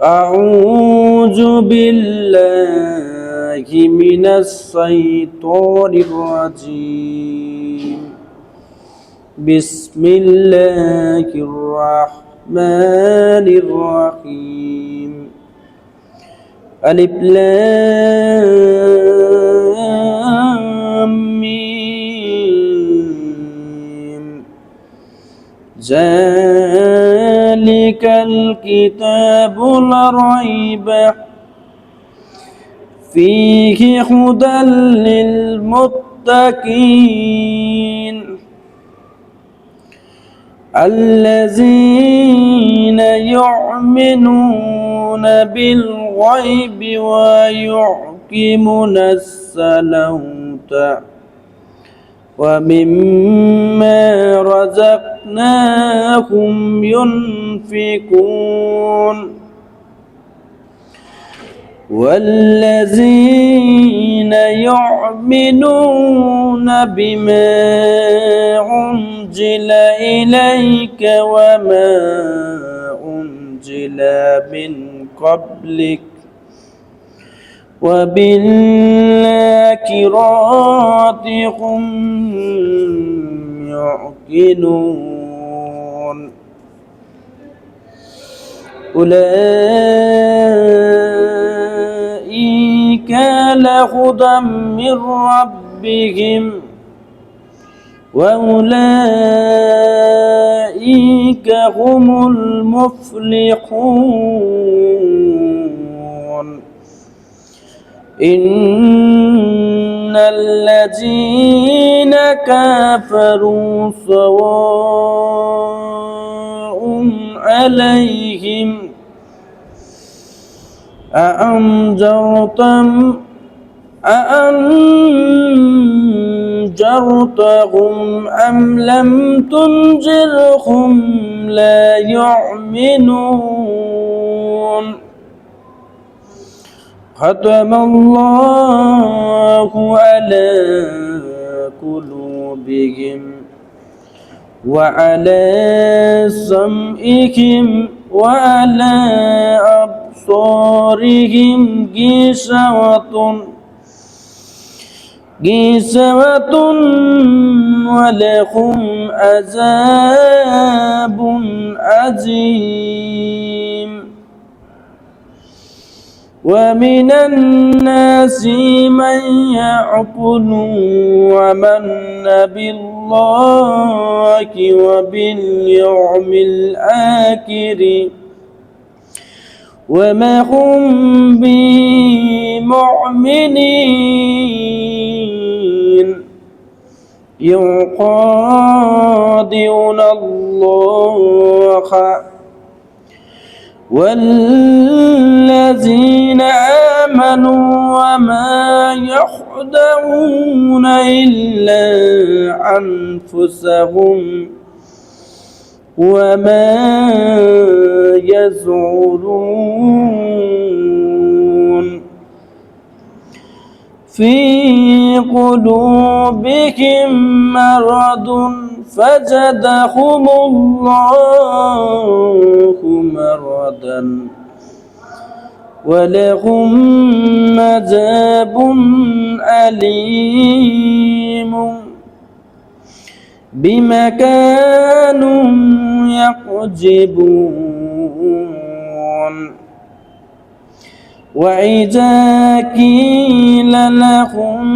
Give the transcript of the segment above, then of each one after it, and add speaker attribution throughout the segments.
Speaker 1: أعوذ بالله من الشيطان الرجيم. بسم الله الرحمن الرحيم. ألف لام ميم. ذلك الكتاب لا ريب فيه هدى للمتقين الذين يؤمنون بالغيب ويقيمون الصلاة ومما رزقناهم ينفقون والذين يؤمنون بما أنزل إليك وما أنزل من قبلك وبالآخرة هم يوقنون أولئك لهدى من ربهم وأولئك هم المفلحون إن الذين كفروا سواء عليهم أأنذرتهم أم لم تنذرهم لا يؤمنون ختم الله على قلوبهم وعلى سمعهم وعلى أبصارهم غشاوة ولهم عذاب عظيم ومن الناس من يعبد ومن بالله وباليوم الآخر وما هم بمؤمنين يخادعون الله والذين آمنوا وما يخدعون إلا أنفسهم وما يشعرون في قلوبهم مرض فزادهم الله مرضا ولهم عذاب أليم بما كانوا يكذبون وإذا قيل لهم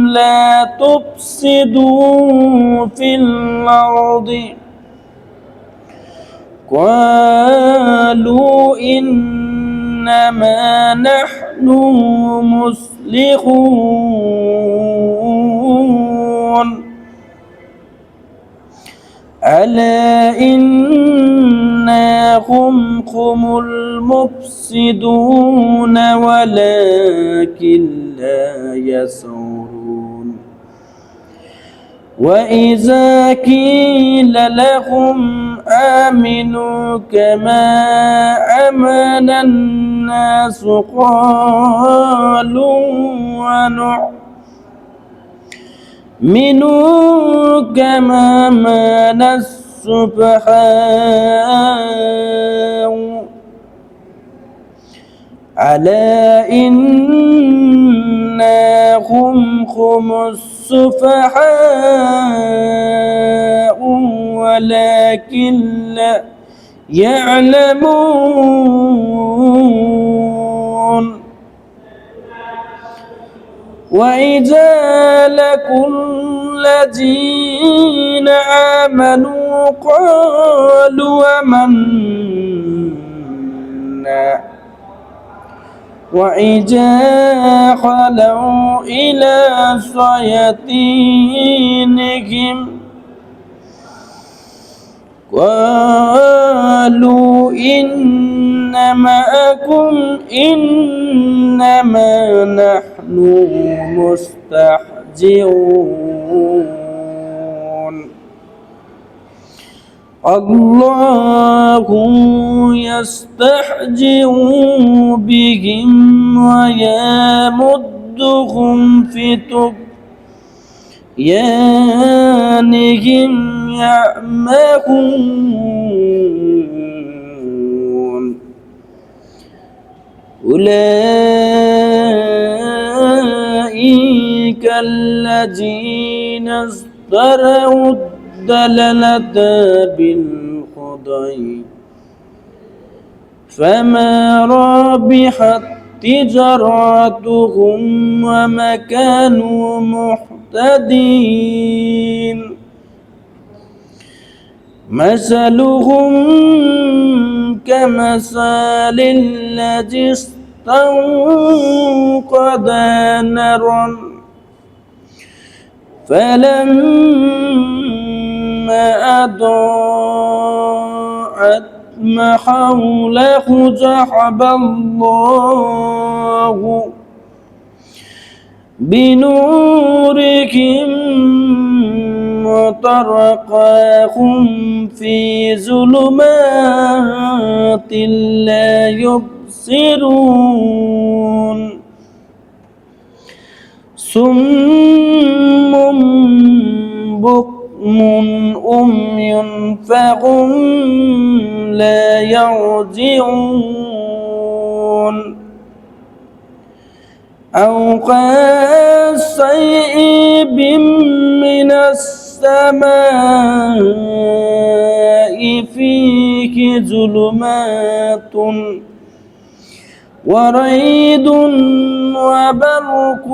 Speaker 1: لا تفسدوا في الأرض قالوا إنما نحن مصلحون ألا إنهم هم المفسدون ولكن لا يشعرون وإذا قيل لهم آمنوا كما آمن الناس قالوا ونؤمنوا كما آمن السفهاء ألا إنهم هم السفهاء ولكن لا يعلمون وإذا لقوا الذين آمنوا قالوا آمنا وإذا خلوا إلى شياطينهم قالوا إن معكم إنما نحن مستهزئون الله يستهزئ بهم ويمدهم في طغيانهم يعمهون أولئك الذين اشتروا الضلالة بالهدى فما ربحت تجارتهم وما كانوا مهتدين مثلهم كمثل الذي استوقد نارا فلما أضاءت ما حوله ذهب الله بنورهم وتركهم في ظلمات لا يبصرون صم بكم أمي فهم لا يرجعون أو كصيب من السماء فيه ظلمات ورعد وبرق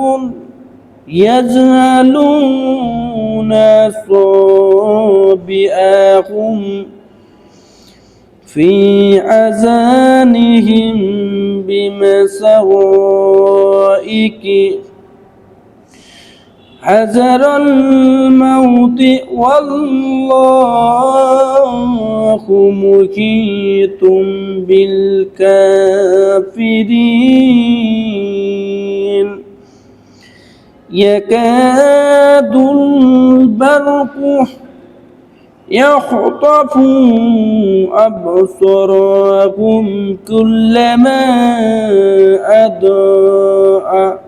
Speaker 1: يجعلون أصابعهم في آذانهم بمصائق حذر الموت والله محيط بالكافرين يكاد البرق يخطف أبصارهم كلما أضاء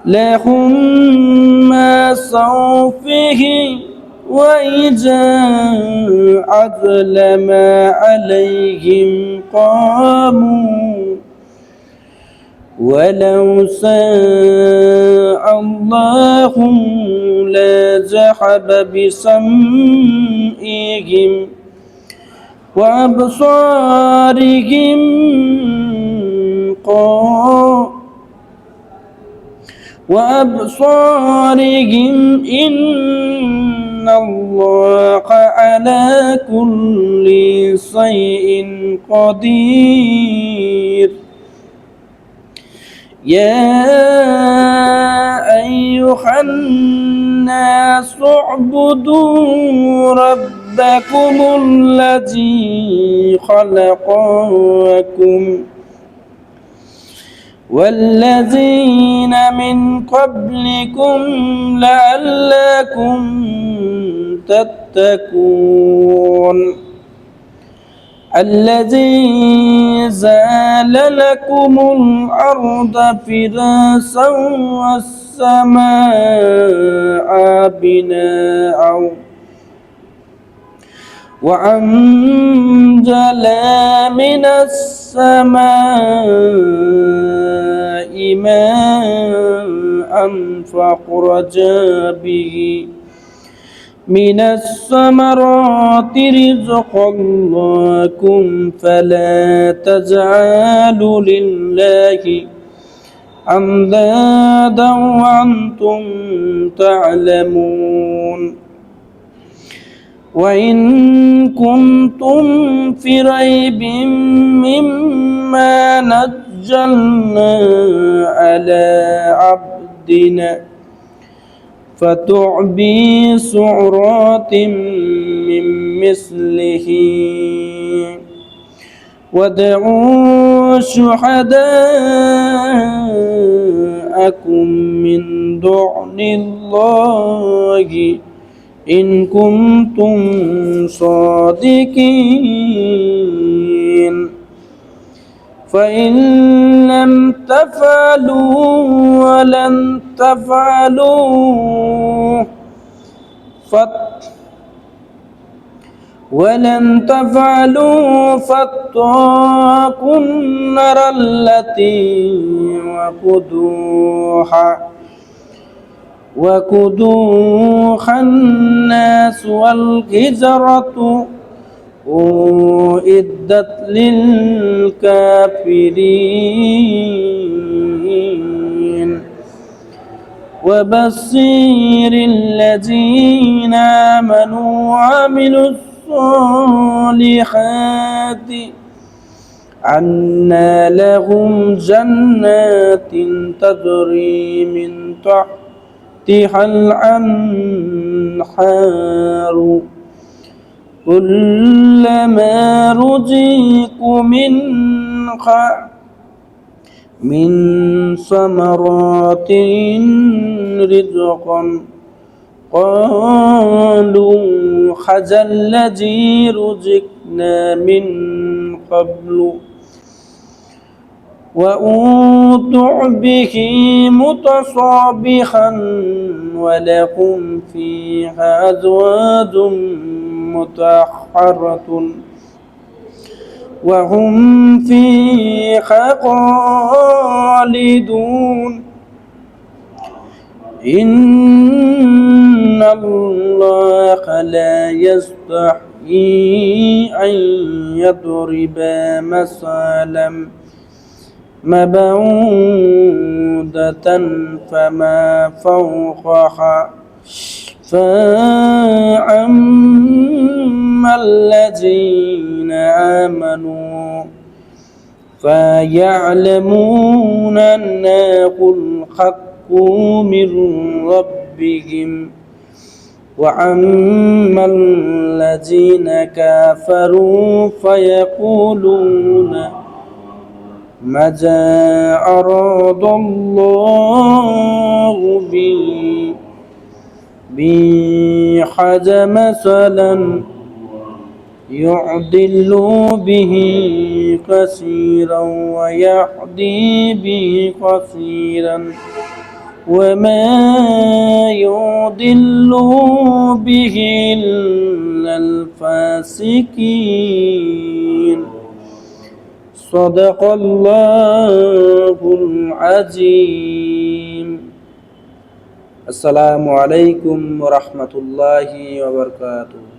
Speaker 1: لهم مسعوا فيه وإذا أظلم عليهم قاموا ولو شاء الله لذهب بسمعهم وأبصارهم إن الله على كل شيء قدير يا أيها الناس اعبدوا ربكم الذي خلقكم والذين من قبلكم لعلكم تتقون الذي جعل لكم الأرض فراشا والسماء بناء وأنزل من السماء ماء فأخرج به من الثمرات رزقا لكم فلا تجعلوا لله أندادا وأنتم تعلمون وإن كنتم في ريب مما نزلنا على عبدنا فاتوا بسورة من مثله وادعوا شهداءكم من دون الله إن كنتم صادقين فإن لم تفعلوا ولن تفعلوا فاتقوا النار التي وقودها الناس والحجارة أعدت للكافرين وبشر الذين آمنوا وعملوا الصالحات أن لهم جنات تجري من تحتها الأنهار كلما رزقوا منها من ثمرات رزقا قالوا هذا الذي رزقنا من قبل وأوتوا به متصابحا ولهم فيها أزواج مطهرة وهم فيها خالدون إن الله لا يستحيي أن يضرب مثلا مبعوثة فما فوقها فأما الذين آمنوا فيعلمون أنه الحق من ربهم وأما الذين كفروا فيقولون ماذا أراد الله بهذا مثلا يضل به كثيرا ويهدي به كثيرا وما يضل به إلا الفاسقين صدق الله العظيم السلام عليكم ورحمة الله وبركاته